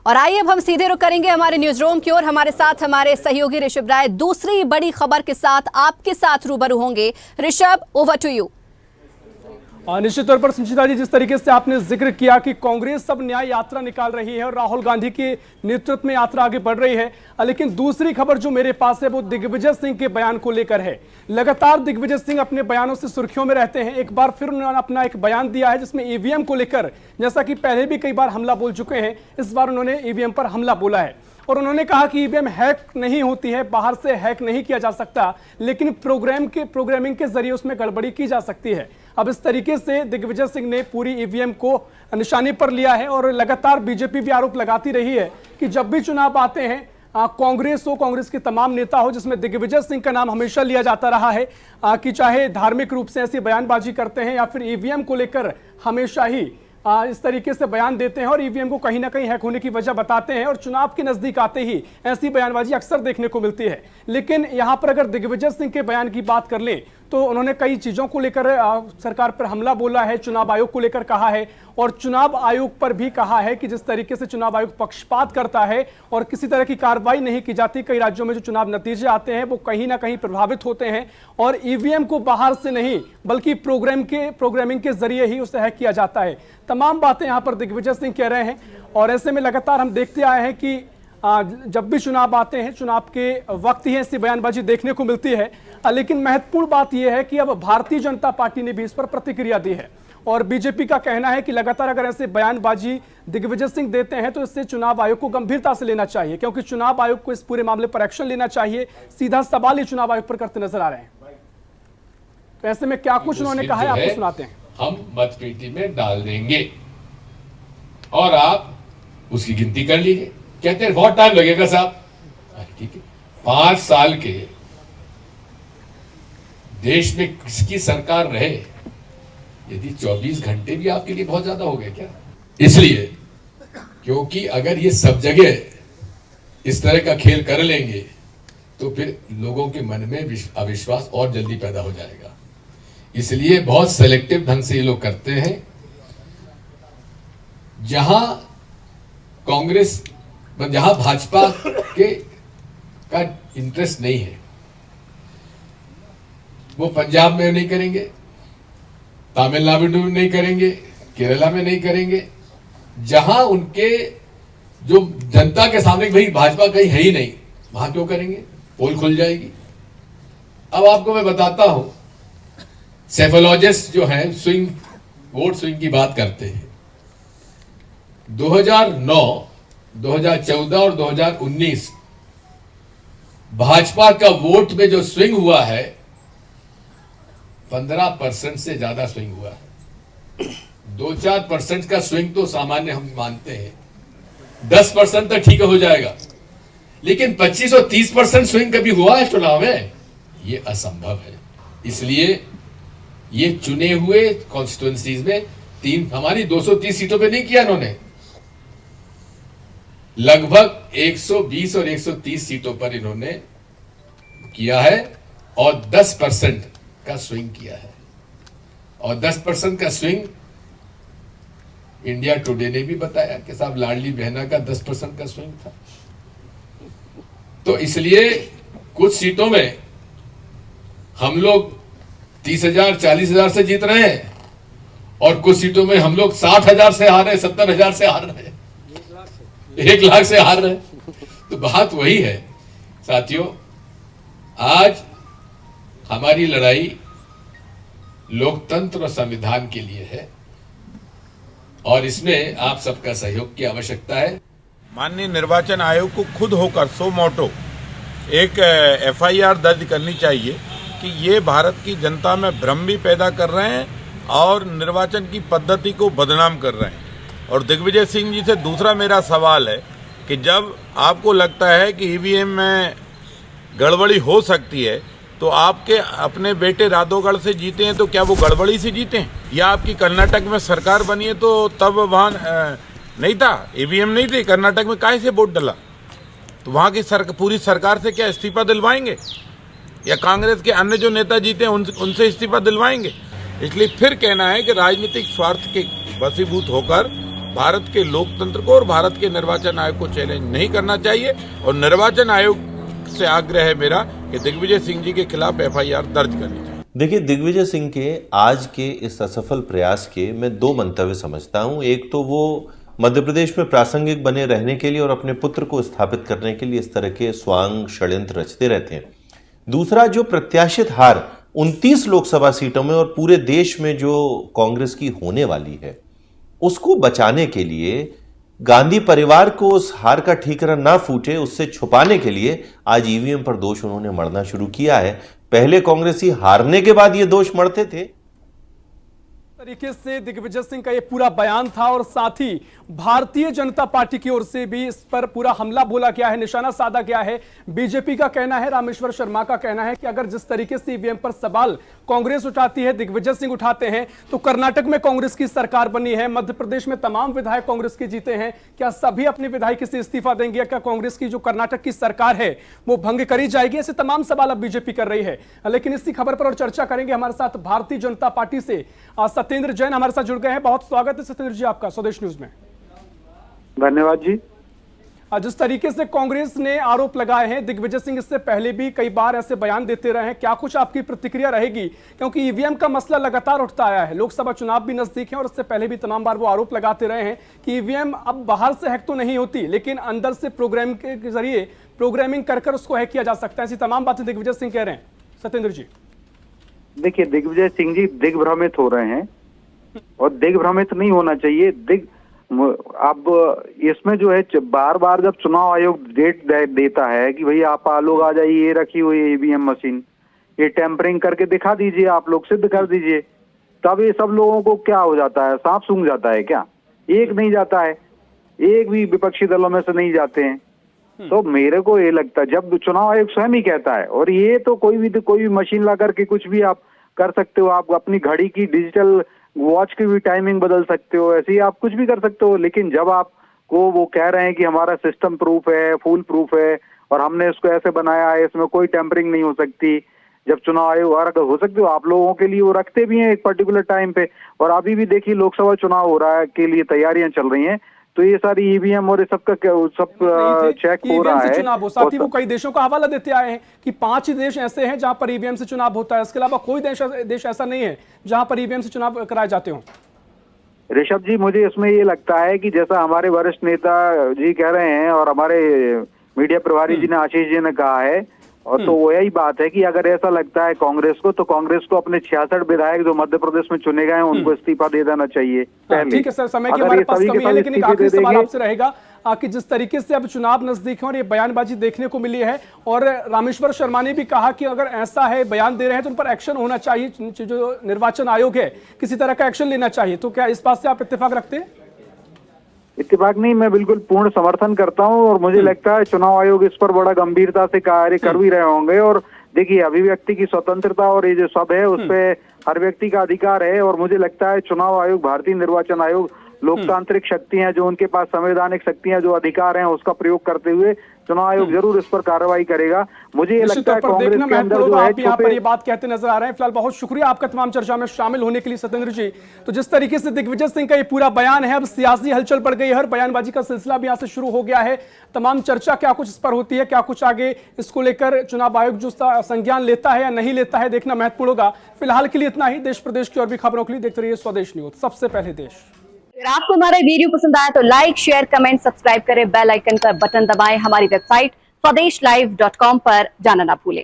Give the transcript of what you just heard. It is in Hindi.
और आइए अब हम सीधे रुख करेंगे हमारे न्यूज रूम की ओर। हमारे साथ हमारे सहयोगी ऋषभ राय दूसरी बड़ी खबर के साथ आपके साथ रूबरू होंगे। Rishabh, over to you. निश्चित तौर पर संचिता जी, जिस तरीके से आपने जिक्र किया कि कांग्रेस अब न्याय यात्रा निकाल रही है और राहुल गांधी के नेतृत्व में यात्रा आगे बढ़ रही है, लेकिन दूसरी खबर जो मेरे पास है वो दिग्विजय सिंह के बयान को लेकर है। लगातार दिग्विजय सिंह अपने बयानों से सुर्खियों में रहते हैं। एक बार फिर उन्होंने अपना एक बयान दिया है जिसमें ईवीएम को लेकर, जैसा कि पहले भी कई बार हमला बोल चुके हैं, इस बार उन्होंने ईवीएम पर हमला बोला है और उन्होंने कहा कि ईवीएम हैक नहीं होती है, बाहर से हैक नहीं किया जा सकता, लेकिन प्रोग्रामिंग के जरिए उसमें गड़बड़ी की जा सकती है। अब इस तरीके से दिग्विजय सिंह ने पूरी ईवीएम को निशाने पर लिया है और लगातार बीजेपी भी आरोप लगाती रही है कि जब भी चुनाव आते हैं, कांग्रेस हो, कांग्रेस के तमाम नेता हो, जिसमें दिग्विजय सिंह का नाम हमेशा लिया जाता रहा है कि चाहे धार्मिक रूप से ऐसी बयानबाजी करते हैं या फिर ईवीएम को लेकर हमेशा ही इस तरीके से बयान देते हैं और ईवीएम को कहीं ना कहीं हैक होने की वजह बताते हैं और चुनाव के नजदीक आते ही ऐसी बयानबाजी अक्सर देखने को मिलती है। लेकिन यहां पर अगर दिग्विजय सिंह के बयान की बात कर लें तो उन्होंने कई चीजों को लेकर सरकार पर हमला बोला है, चुनाव आयोग को लेकर कहा है और चुनाव आयोग पर भी कहा है कि जिस तरीके से चुनाव आयोग पक्षपात करता है और किसी तरह की कार्रवाई नहीं की जाती, कई राज्यों में जो चुनाव नतीजे आते हैं वो कहीं ना कहीं प्रभावित होते हैं और ईवीएम को बाहर से नहीं बल्कि प्रोग्रामिंग के जरिए ही उसे हैक किया जाता है। तमाम बातें यहां पर दिग्विजय सिंह कह रहे हैं और ऐसे में लगातार हम देखते आए हैं कि जब भी चुनाव आते हैं, चुनाव के वक्त ही ऐसी बयानबाजी देखने को मिलती है। लेकिन महत्वपूर्ण बात यह है कि अब भारतीय जनता पार्टी ने भी इस पर प्रतिक्रिया दी है और बीजेपी का कहना है कि लगातार अगर ऐसे बयानबाजी दिग्विजय सिंह देते हैं तो इससे चुनाव आयोग को गंभीरता से लेना चाहिए, क्योंकि चुनाव आयोग को इस पूरे मामले पर एक्शन लेना चाहिए। सीधा सवाल ही चुनाव आयोग पर करते नजर आ रहे हैं। तो ऐसे में क्या कुछ उन्होंने कहा है, आपको सुनाते हैं। हम मतपेटी में डाल देंगे और आप उसकी गिनती कर लीजिए। कहते हैं बहुत टाइम लगेगा साहब, ठीक है, 5 साल के देश में किसकी सरकार रहे, यदि 24 घंटे भी आपके लिए बहुत ज्यादा हो गए क्या? इसलिए क्योंकि अगर ये सब जगह इस तरह का खेल कर लेंगे तो फिर लोगों के मन में अविश्वास और जल्दी पैदा हो जाएगा। इसलिए बहुत सेलेक्टिव ढंग से ये लोग करते हैं। जहां भाजपा का इंटरेस्ट नहीं है वो पंजाब में नहीं करेंगे, तमिलनाडु में नहीं करेंगे, केरला में नहीं करेंगे। जहां उनके जो जनता के सामने भाई भाजपा कहीं है ही नहीं, वहां क्यों करेंगे? पोल खुल जाएगी। अब आपको मैं बताता हूं, सेफोलॉजिस्ट जो हैं वोट स्विंग की बात करते हैं। 2009, 2014 और 2019 भाजपा का वोट में जो स्विंग हुआ है 15% से ज्यादा स्विंग हुआ है। 2-4% का स्विंग तो सामान्य हम मानते हैं, 10% तक ठीक हो जाएगा, लेकिन 25 और 30% स्विंग कभी हुआ है चुनाव में? ये असंभव है। इसलिए ये चुने हुए कॉन्स्टिट्यूएंसीज में हमारी 230 सीटों पे नहीं किया इन्होंने, लगभग 120 और 130 सीटों पर इन्होंने किया है और 10% का स्विंग किया है। और 10% का स्विंग इंडिया टुडे ने भी बताया कि साहब लाडली बहना का 10% का स्विंग था। तो इसलिए कुछ सीटों में हम लोग 30,000 40,000 से जीत रहे हैं और कुछ सीटों में हम लोग 60,000 से हार रहे हैं, 70,000 से हार रहे हैं, 1 लाख से हार रहे हैं। तो बात वही है साथियों, आज हमारी लड़ाई लोकतंत्र और संविधान के लिए है और इसमें आप सबका सहयोग की आवश्यकता है। माननीय निर्वाचन आयोग को खुद होकर सो मोटो एक FIR दर्ज करनी चाहिए कि ये भारत की जनता में भ्रम भी पैदा कर रहे हैं और निर्वाचन की पद्धति को बदनाम कर रहे हैं। और दिग्विजय सिंह जी से दूसरा मेरा सवाल है कि जब आपको लगता है कि ईवीएम में गड़बड़ी हो सकती है तो आपके अपने बेटे राधोगढ़ से जीते हैं तो क्या वो गड़बड़ी से जीते हैं? या आपकी कर्नाटक में सरकार बनी है तो तब वहाँ नहीं था, ईवीएम नहीं थे कर्नाटक में, काहे से वोट डला? तो वहाँ की पूरी सरकार से क्या इस्तीफा दिलवाएंगे? या कांग्रेस के अन्य जो नेता जीते हैं उनसे इस्तीफा दिलवाएंगे? इसलिए फिर कहना है कि राजनीतिक स्वार्थ के वशीभूत होकर भारत के लोकतंत्र को और भारत के निर्वाचन आयोग को चैलेंज नहीं करना चाहिए। और निर्वाचन आयोग से आग्रह है मेरा कि दिग्विजय सिंह जी के खिलाफ FIR दर्ज करनी चाहिए। देखिए, दिग्विजय सिंह के आज के इस असफल प्रयास के मैं दो मंतव्य समझता हूं। एक तो वो मध्य प्रदेश में प्रासंगिक बने रहने के लिए और अपने पुत्र को स्थापित करने के लिए इस तरह के स्वांग षड्यंत्र रचते रहते हैं। दूसरा, जो प्रत्याशित हार 29 लोकसभा सीटों में और पूरे देश में जो कांग्रेस की होने वाली है, उसको बचाने के लिए, गांधी परिवार को उस हार का ठीकरा ना फूटे, उससे छुपाने के लिए आज ईवीएम पर दोष उन्होंने मढ़ना शुरू किया है। पहले कांग्रेसी हारने के बाद ये दोष मढ़ते थे। तरीके से दिग्विजय सिंह का ये पूरा बयान था और साथ ही भारतीय जनता पार्टी की ओर से भी इस पर पूरा हमला बोला गया है, निशाना साधा गया है। बीजेपी का कहना है, रामेश्वर शर्मा का कहना है कि अगर जिस तरीके से ईवीएम पर सवाल कांग्रेस उठाती है, दिग्विजय सिंह उठाते हैं, तो कर्नाटक में कांग्रेस की सरकार बनी है, मध्य प्रदेश में तमाम विधायक कांग्रेस के जीते हैं, क्या सभी अपने विधायक से इस्तीफा देंगे? क्या कांग्रेस की जो कर्नाटक की सरकार है वो भंग करी जाएगी? ऐसे तमाम सवाल अब बीजेपी कर रही है। लेकिन इसी खबर पर और चर्चा करेंगे। हमारे साथ भारतीय जनता पार्टी से सत्येंद्र जैन हमारे साथ जुड़ गए हैं। बहुत स्वागत है सत्येंद्र जी आपका स्वदेश न्यूज में। धन्यवाद जी। जिस तरीके से कांग्रेस ने आरोप लगाए हैं, दिग्विजय सिंह इससे पहले भी कई बार ऐसे बयान देते रहे हैं, क्या कुछ आपकी प्रतिक्रिया रहेगी? क्योंकि ईवीएम का मसला लगातार उठता आया है, लोकसभा चुनाव भी नजदीक है और इससे पहले भी तमाम बार वो आरोप लगाते रहे हैं कि ईवीएम अब बाहर से हैक तो नहीं होती, लेकिन अंदर से प्रोग्राम के जरिए प्रोग्रामिंग कर उसको हैक किया जा सकता है। ऐसी तमाम बातें दिग्विजय सिंह कह रहे हैं। सत्येंद्र जी, देखिए, दिग्विजय सिंह जी दिग्भ्रमित हो रहे हैं और दिग्भ्रमित नहीं होना चाहिए। अब इसमें जो है बार बार जब चुनाव आयोग डेट देता है कि भाई आप लोग आ जाइए, ये रखी हुई है ईवीएम मशीन, ये टेम्परिंग करके दिखा दीजिए, आप लोग सिद्ध कर दीजिए, तब ये सब लोगों को क्या हो जाता है, सांप सूंघ जाता है क्या? एक नहीं जाता है, एक भी विपक्षी दलों में से नहीं जाते हैं। तो मेरे को ये लगता है जब चुनाव आयोग स्वयं ही कहता है, और ये तो कोई भी मशीन ला करके कुछ भी आप कर सकते हो, आप अपनी घड़ी की डिजिटल वॉच की भी टाइमिंग बदल सकते हो, ऐसे ही आप कुछ भी कर सकते हो। लेकिन जब आपको वो कह रहे हैं कि हमारा सिस्टम प्रूफ है, फुल प्रूफ है और हमने इसको ऐसे बनाया है, इसमें कोई टेम्परिंग नहीं हो सकती, जब चुनाव आयोग अगर हो सकते हो आप लोगों के लिए वो रखते भी हैं एक पर्टिकुलर टाइम पे, और अभी भी देखिए लोकसभा चुनाव हो रहा है के लिए तैयारियां चल रही हैं, तो ये सारी ईवीएम और सब चेक हो रहा है। चुनाव हो, साथ ही वो कई देशों का हवाला देते आए हैं कि 5 ही देश ऐसे हैं जहां पर ईवीएम से चुनाव होता है, इसके अलावा कोई देश ऐसा नहीं है जहां पर ईवीएम से चुनाव कराए जाते हो। ऋषभ जी, मुझे इसमें ये लगता है कि जैसा हमारे वरिष्ठ नेता जी कह रहे हैं और हमारे मीडिया प्रभारी जी ने, आशीष जी ने कहा है, और तो वो यही बात है कि अगर ऐसा लगता है कांग्रेस को, तो कांग्रेस को अपने 66 विधायक जो मध्य प्रदेश में चुने गए हैं उनको इस्तीफा दे देना चाहिए पहले। ठीक है सर, समय की हमारे पास कमी है, लेकिन एक आखिरी सवाल आपसे रहेगा कि जिस तरीके से अब चुनाव नजदीक है और ये बयानबाजी देखने को मिली है, और रामेश्वर शर्मा ने भी कहा कि अगर ऐसा है, बयान दे रहे हैं तो उन पर एक्शन होना चाहिए, जो निर्वाचन आयोग है किसी तरह का एक्शन लेना चाहिए, तो क्या इस बात से आप इत्तेफाक रखते हैं? इत्तेफाक नहीं, मैं बिल्कुल पूर्ण समर्थन करता हूं, और मुझे लगता है चुनाव आयोग इस पर बड़ा गंभीरता से कार्य कर भी रहे होंगे। और देखिए, अभिव्यक्ति की स्वतंत्रता और ये जो सब है उस पे हर व्यक्ति का अधिकार है, और मुझे लगता है चुनाव आयोग, भारतीय निर्वाचन आयोग लोकतांत्रिक शक्तियां जो उनके पास संवैधानिक शक्तियां जो अधिकार हैं उसका प्रयोग करते हुए चुनाव आयोग जरूर इस पर कार्रवाई करेगा। मुझे ये लगता है कांग्रेस के अंदर जो है, आप यहाँ पर ये बात कहते नजर आ रहे हैं। फिलहाल बहुत शुक्रिया आपका तमाम चर्चा में शामिल होने के लिए सत्येंद्र जी। तो जिस तरीके से दिग्विजय सिंह का ये पूरा बयान है, अब सियासी हलचल बढ़ गई है, हर बयानबाजी का सिलसिला भी यहाँ से शुरू हो गया है। तमाम चर्चा क्या कुछ इस पर होती है, क्या कुछ आगे इसको लेकर चुनाव आयोग जो संज्ञान लेता है या नहीं लेता है, देखना महत्वपूर्ण होगा। फिलहाल के लिए इतना ही। देश प्रदेश की और भी खबरों के लिए देखते रहिए स्वदेश न्यूज, सबसे पहले देश। अगर आपको हमारा वीडियो पसंद आया तो लाइक, शेयर, कमेंट, सब्सक्राइब करें, बेल आइकन का बटन दबाएं, हमारी वेबसाइट swadeshlive.com पर जाना ना भूलें।